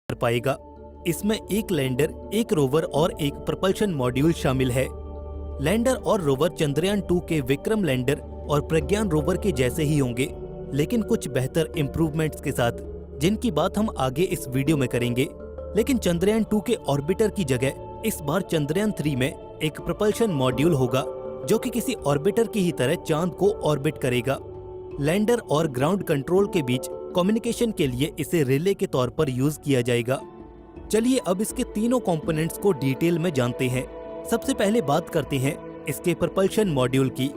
कर पाएगा। इसमें एक लैंडर, एक रोवर और एक प्रपल्शन मॉड्यूल शामिल है। लैंडर और रोवर चंद्रयान 2 के विक्रम लैंडर और प्रज्ञान रोवर के जैसे ही होंगे, लेकिन कुछ बेहतर इम्प्रूवमेंट्स के साथ, जिनकी बात हम आगे इस वीडियो में करेंगे। लेकिन चंद्रयान 2 के ऑर्बिटर की जगह इस बार चंद्रयान 3 में एक प्रपल्शन मॉड्यूल होगा, जो कि किसी ऑर्बिटर की ही तरह चांद को ऑर्बिट करेगा। लैंडर और ग्राउंड कंट्रोल के बीच कम्युनिकेशन के लिए इसे रिले के तौर पर यूज किया जाएगा। चलिए अब इसके तीनों कंपोनेंट्स को डिटेल में जानते हैं। सबसे पहले बात करते हैं इसके प्रपल्शन मॉड्यूल की।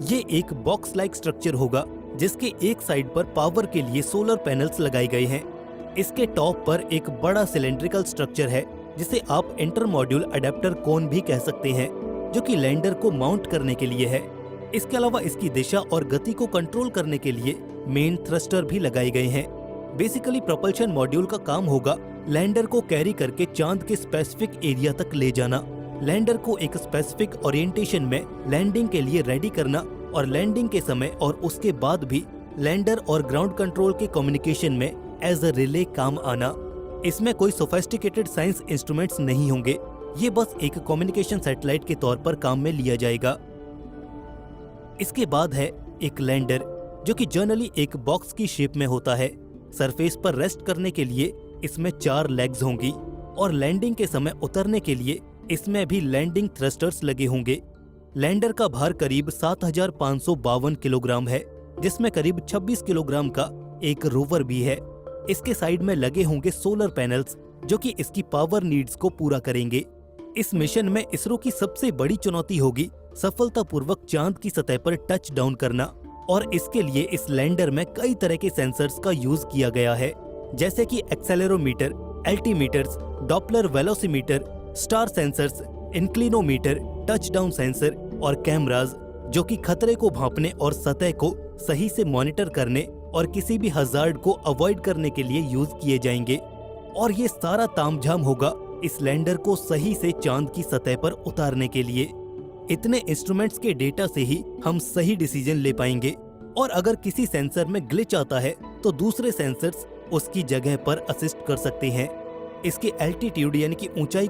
ये एक बॉक्स लाइक स्ट्रक्चर होगा, जिसके एक साइड पर पावर के लिए सोलर पैनल्स लगाए गए हैं। इसके टॉप पर एक बड़ा सिलेंड्रिकल स्ट्रक्चर है, जिसे आप इंटर मॉड्यूल अडेप्टर कोन भी कह सकते हैं, जो कि लैंडर को माउंट करने के लिए है। इसके अलावा इसकी दिशा और गति को कंट्रोल करने के लिए मेन थ्रस्टर भी लगाए गए हैं। बेसिकली प्रपल्शन मॉड्यूल का काम होगा लैंडर को कैरी करके चांद के स्पेसिफिक एरिया तक ले जाना, लैंडर को एक स्पेसिफिक ओरिएंटेशन में लैंडिंग के लिए रेडी करना और लैंडिंग के समय और उसके बाद भी लैंडर और ग्राउंड कंट्रोल के कम्युनिकेशन में एज अ रिले काम आना। इसमें कोई सोफिस्टिकेटेड साइंस इंस्ट्रूमेंट्स नहीं होंगे, ये बस एक कम्युनिकेशन सैटेलाइट के तौर पर काम में लिया जाएगा। इसके बाद है एक लैंडर, जो कि जनरली एक बॉक्स की शेप में होता है। सरफेस पर रेस्ट करने के लिए इसमें 4 लेग्स होंगी और लैंडिंग के समय उतरने के लिए इसमें भी लैंडिंग थ्रस्टर्स लगे होंगे। लैंडर का भार करीब 7552 किलोग्राम है, जिसमें करीब 26 किलोग्राम का एक रोवर भी है। इसके साइड में लगे होंगे सोलर पैनल्स, जो कि इसकी पावर नीड्स को पूरा करेंगे। इस मिशन में इसरो की सबसे बड़ी चुनौती होगी सफलतापूर्वक चांद की सतह पर टच डाउन करना, और इसके लिए इस लैंडर में कई तरह के सेंसर्स का यूज किया गया है, जैसे कि accelerometer, altimeters, Doppler velocimeter, star sensors, inclinometer, touch down sensor और कैमराज, जो कि खतरे को भांपने और सतह को सही से मॉनिटर करने और किसी भी हजार्ड को अवॉइड करने के लिए यूज किए जाएंगे। और ये सारा तामझाम होगा इस लैंडर को सही से चांद की सतह पर उतारने के लिए। इतने इंस्ट्रूमेंट्स के डेटा से ही हम सही डिसीजन ले पाएंगे, और अगर किसी सेंसर में ग्लिच आता है तो दूसरे सेंसर्स उसकी जगह पर असिस्ट कर सकते हैं। इसके एल्टीट्यूड यानी कि ऊंचाई